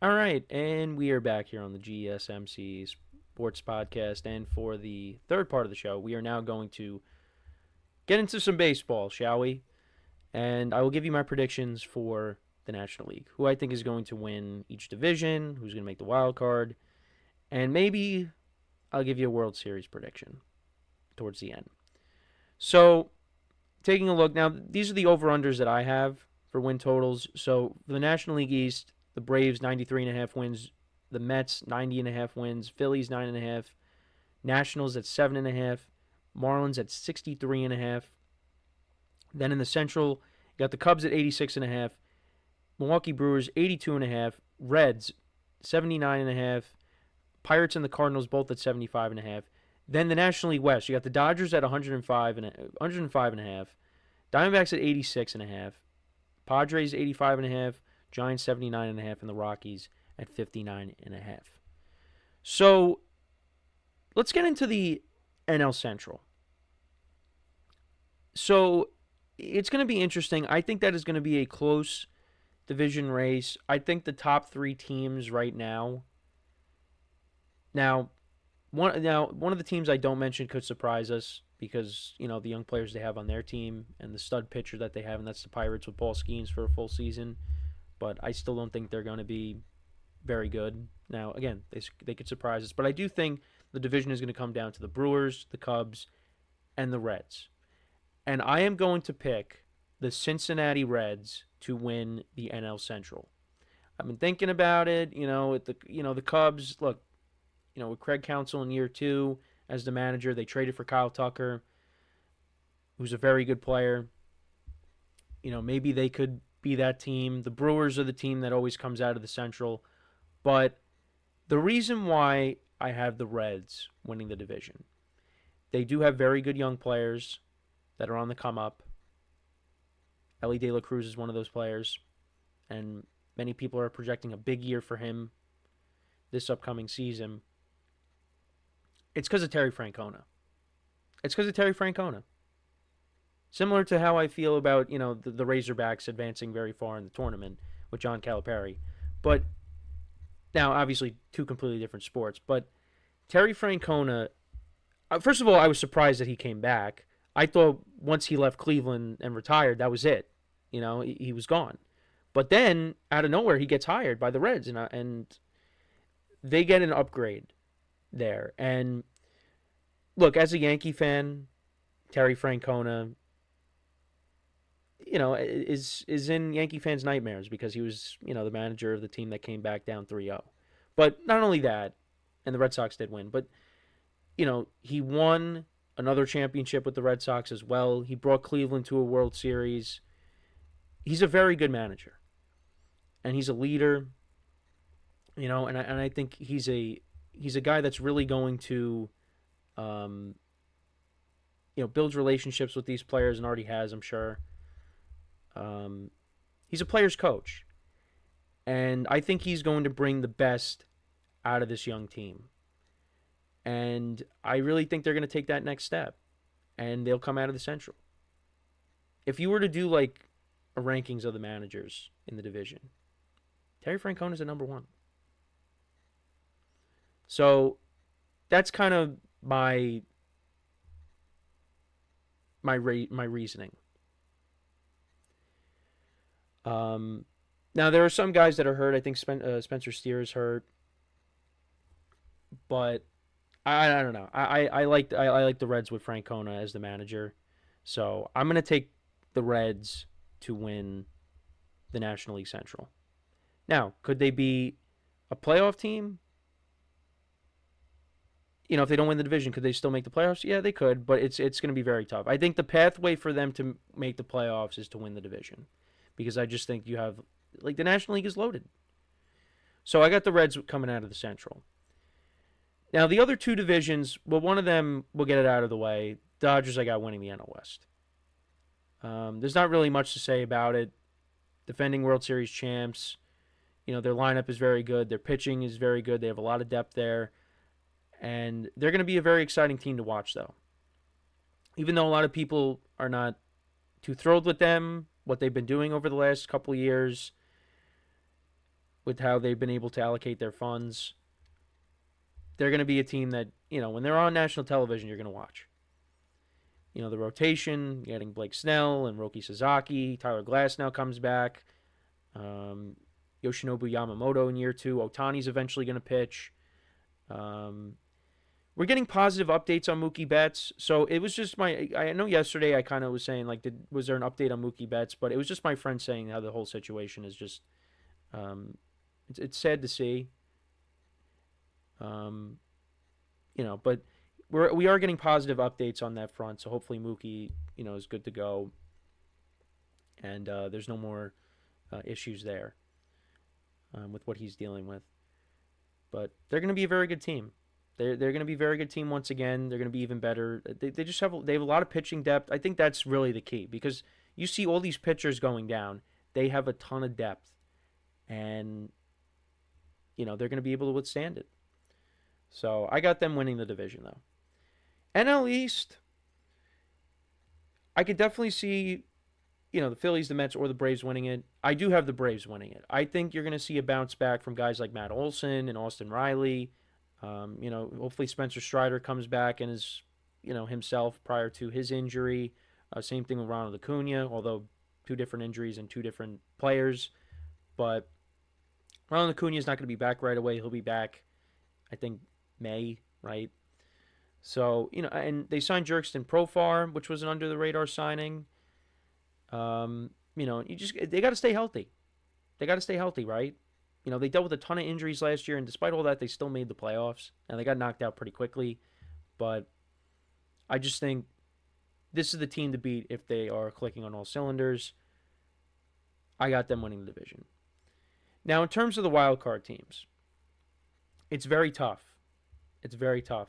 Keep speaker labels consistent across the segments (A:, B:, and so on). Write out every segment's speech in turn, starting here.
A: All right, and we are back here on the GSMC Sports Podcast. And for the third part of the show, we are now going to get into some baseball, shall we? And I will give you my predictions for the National League, who I think is going to win each division, who's going to make the wild card, and maybe I'll give you a World Series prediction towards the end. So, taking a look now, these are the over-unders that I have for win totals. So, for the National League East, the Braves 93.5 wins, the Mets 90.5 wins, Phillies 9.5, Nationals at 7.5, Marlins at 63.5. Then in the Central, you got the Cubs at 86.5, Milwaukee Brewers 82.5, Reds 79.5, Pirates and the Cardinals both at 75.5. Then the National League West, you got the Dodgers at 105.5, Diamondbacks at 86.5, Padres 85.5, Giants 79.5, and the Rockies at 59.5. So let's get into the NL Central. So it's going to be interesting. I think that is going to be a close division race. I think the top three teams right now. Now, one of the teams I don't mention could surprise us because the young players they have on their team and the stud pitcher that they have, and that's the Pirates with Paul Skeens for a full season. But I still don't think they're going to be very good. Now, again, they could surprise us, but I do think the division is going to come down to the Brewers, the Cubs, and the Reds. And I am going to pick the Cincinnati Reds to win the NL Central. I've been thinking about it. The Cubs. Look, with Craig Counsell in year 2 as the manager, they traded for Kyle Tucker, who's a very good player. Maybe they could be that team. The Brewers are the team that always comes out of the Central. But the reason why I have the Reds winning the division, they do have very good young players that are on the come up. Ellie De La Cruz is one of those players, and many people are projecting a big year for him this upcoming season. It's because of Terry Francona. Similar to how I feel about, the Razorbacks advancing very far in the tournament with John Calipari. But now, obviously, two completely different sports. But Terry Francona, first of all, I was surprised that he came back. I thought once he left Cleveland and retired, that was it. He was gone. But then, out of nowhere, he gets hired by the Reds, and they get an upgrade there. And look, as a Yankee fan, Terry Francona, is in Yankee fans' nightmares because he was, the manager of the team that came back down 3-0. But not only that, and the Red Sox did win, but, he won another championship with the Red Sox as well. He brought Cleveland to a World Series. He's a very good manager. And he's a leader, and I think he's a guy that's really going to, build relationships with these players and already has, I'm sure. He's a player's coach. And I think he's going to bring the best out of this young team. And I really think they're going to take that next step. And they'll come out of the Central. If you were to do like a rankings of the managers in the division, Terry Francona is the number one. So that's kind of my reasoning. Now there are some guys that are hurt. I think Spencer Steer is hurt, but I don't know. I like the Reds with Francona as the manager, so I'm gonna take the Reds to win the National League Central. Now, could they be a playoff team? If they don't win the division, could they still make the playoffs? Yeah, they could, but it's going to be very tough. I think the pathway for them to make the playoffs is to win the division, because I just think you have, like, the National League is loaded. So I got the Reds coming out of the Central. Now, the other two divisions, well, one of them, we'll get it out of the way. Dodgers, I got winning the NL West. There's not really much to say about it. Defending World Series champs. Their lineup is very good. Their pitching is very good. They have a lot of depth there. And they're going to be a very exciting team to watch, though. Even though a lot of people are not too thrilled with them, what they've been doing over the last couple of years, with how they've been able to allocate their funds. They're going to be a team that, when they're on national television, you're going to watch. The rotation, getting Blake Snell and Roki Sasaki. Tyler Glass now comes back. Um, Yoshinobu Yamamoto in year 2. Otani's eventually going to pitch. We're getting positive updates on Mookie Betts. So it was just I know yesterday I kind of was saying, like, was there an update on Mookie Betts? But it was just my friend saying how the whole situation is just, it's sad to see. But we are getting positive updates on that front. So hopefully Mookie, is good to go. And there's no more issues there with what he's dealing with. But they're going to be a very good team. They're going to be a very good team once again. They're going to be even better. They just have a lot of pitching depth. I think that's really the key, because you see all these pitchers going down. They have a ton of depth, and they're going to be able to withstand it. So I got them winning the division, though. NL East, I could definitely see, the Phillies, the Mets, or the Braves winning it. I do have the Braves winning it. I think you're going to see a bounce back from guys like Matt Olson and Austin Riley. Hopefully Spencer Strider comes back and is, himself prior to his injury. Same thing with Ronald Acuna, although 2 different injuries and 2 different players. But Ronald Acuna is not going to be back right away. He'll be back, I think, May, right? So, and they signed Jerkston Profar, which was an under-the-radar signing. They got to stay healthy. They got to stay healthy, right? They dealt with a ton of injuries last year, and despite all that, they still made the playoffs. And they got knocked out pretty quickly. But I just think this is the team to beat if they are clicking on all cylinders. I got them winning the division. Now, in terms of the wild card teams, it's very tough. It's very tough.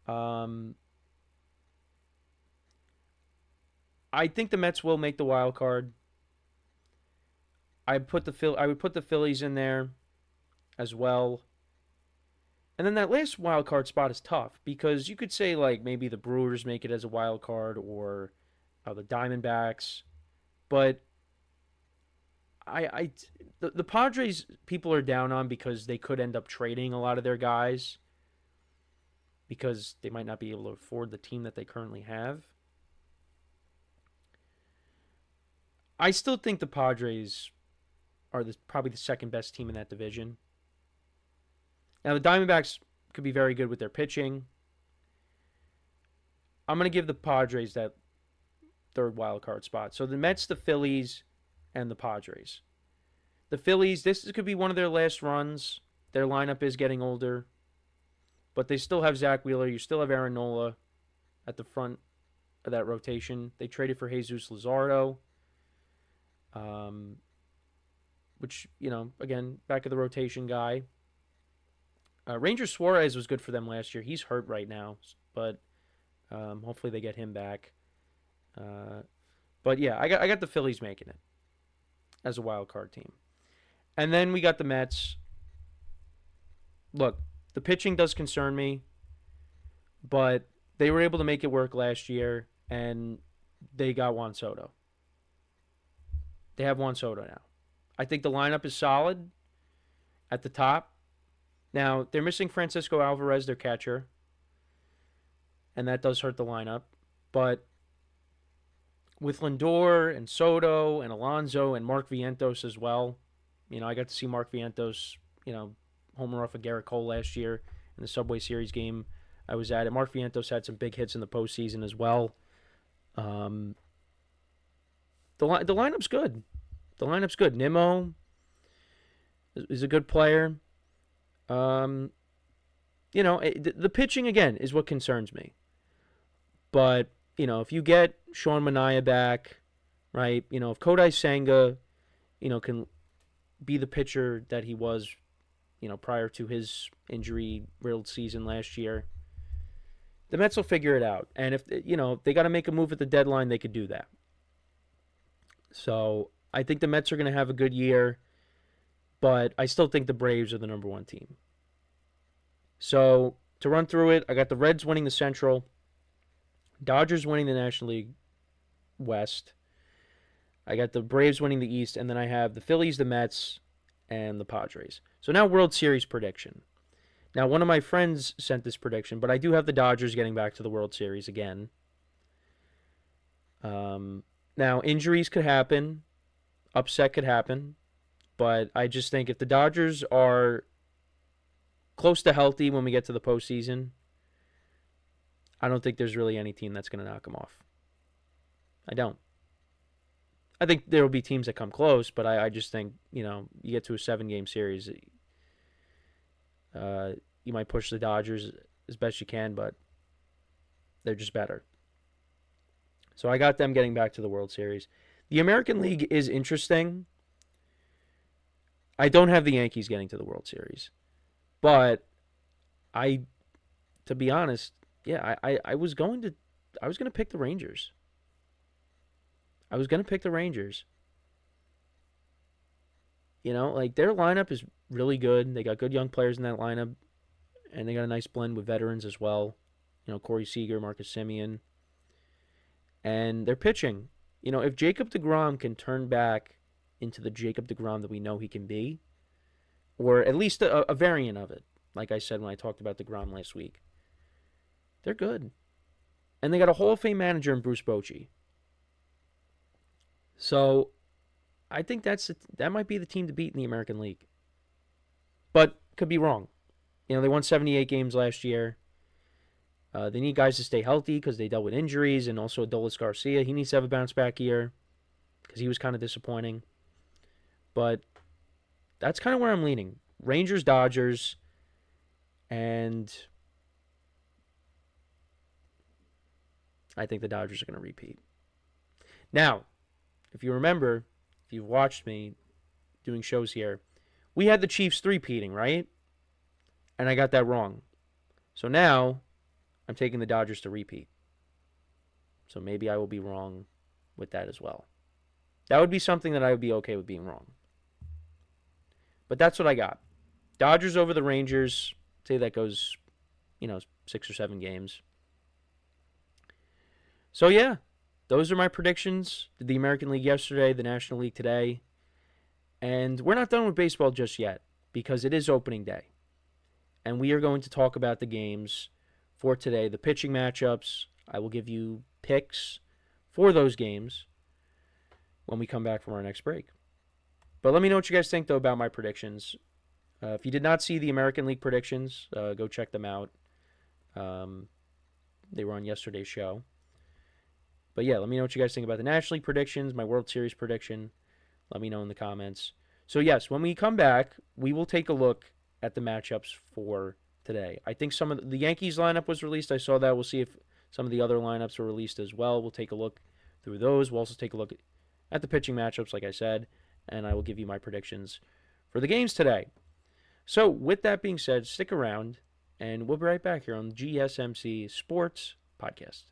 A: I think the Mets will make the wild card. I would put the Phillies in there as well. And then that last wild card spot is tough, because you could say, like, maybe the Brewers make it as a wild card, or the Diamondbacks. But the Padres, people are down on because they could end up trading a lot of their guys, because they might not be able to afford the team that they currently have. I still think the Padres are probably the second best team in that division. Now, the Diamondbacks could be very good with their pitching. I'm going to give the Padres that third wild card spot. So the Mets, the Phillies, and the Padres. The Phillies, this could be one of their last runs. Their lineup is getting older, but they still have Zach Wheeler. You still have Aaron Nola at the front of that rotation. They traded for Jesus Luzardo, which, again, back of the rotation guy. Ranger Suarez was good for them last year. He's hurt right now, but hopefully they get him back. But yeah, I got the Phillies making it as a wild card team. And then we got the Mets. Look, the pitching does concern me, but they were able to make it work last year, and they got Juan Soto. They have Juan Soto now. I think the lineup is solid at the top. Now, they're missing Francisco Alvarez, their catcher, and that does hurt the lineup. But with Lindor and Soto and Alonso and Mark Vientos as well, I got to see Mark Vientos, homer off of Garrett Cole last year in the Subway Series game I was at. And Mark Vientos had some big hits in the postseason as well. The lineup's good. The lineup's good. Nimmo is a good player. The pitching, again, is what concerns me. But, if you get Sean Manaea back, right, if Kodai Senga, can be the pitcher that he was, prior to his injury-riddled season last year, the Mets will figure it out. And if they got to make a move at the deadline, they could do that. So I think the Mets are going to have a good year, but I still think the Braves are the number one team. So to run through it, I got the Reds winning the Central, Dodgers winning the National League West, I got the Braves winning the East, and then I have the Phillies, the Mets, and the Padres. So now World Series prediction. Now, one of my friends sent this prediction, but I do have the Dodgers getting back to the World Series again. Now, injuries could happen, upset could happen, but I just think if the Dodgers are close to healthy when we get to the postseason, I don't think there's really any team that's going to knock them off. I don't. I think there will be teams that come close, but I just think, you get to a 7-game series, you might push the Dodgers as best you can, but they're just better. So I got them getting back to the World Series. The American League is interesting. I don't have the Yankees getting to the World Series. But to be honest, yeah, I was going to pick the Rangers. I was going to pick the Rangers. Their lineup is really good. They got good young players in that lineup. And they got a nice blend with veterans as well. Corey Seager, Marcus Semien. And they're pitching. If Jacob deGrom can turn back into the Jacob deGrom that we know he can be, or at least a variant of it, like I said when I talked about deGrom last week, they're good. And they got a Hall of Fame manager in Bruce Bochy. So I think that might be the team to beat in the American League. But could be wrong. They won 78 games last year. They need guys to stay healthy because they dealt with injuries, and also Adolis Garcia. He needs to have a bounce-back year because he was kind of disappointing. But that's kind of where I'm leaning. Rangers, Dodgers, and I think the Dodgers are going to repeat. Now, if you remember, if you've watched me doing shows here, we had the Chiefs three-peating, right? And I got that wrong. So now I'm taking the Dodgers to repeat. So maybe I will be wrong with that as well. That would be something that I would be okay with being wrong. But that's what I got. Dodgers over the Rangers. Say that goes, 6 or 7 games. So yeah, those are my predictions. Did the American League yesterday, the National League today. And we're not done with baseball just yet because it is opening day. And we are going to talk about the games for today, the pitching matchups. I will give you picks for those games when we come back from our next break. But let me know what you guys think, though, about my predictions. If you did not see the American League predictions, go check them out. They were on yesterday's show. But yeah, let me know what you guys think about the National League predictions, my World Series prediction. Let me know in the comments. So yes, when we come back, we will take a look at the matchups for today. I think some of the Yankees lineup was released. I saw that. We'll see if some of the other lineups were released as well. We'll take a look through those. We'll also take a look at the pitching matchups, like I said, and I will give you my predictions for the games today. So with that being said, stick around, and we'll be right back here on the GSMC Sports Podcast.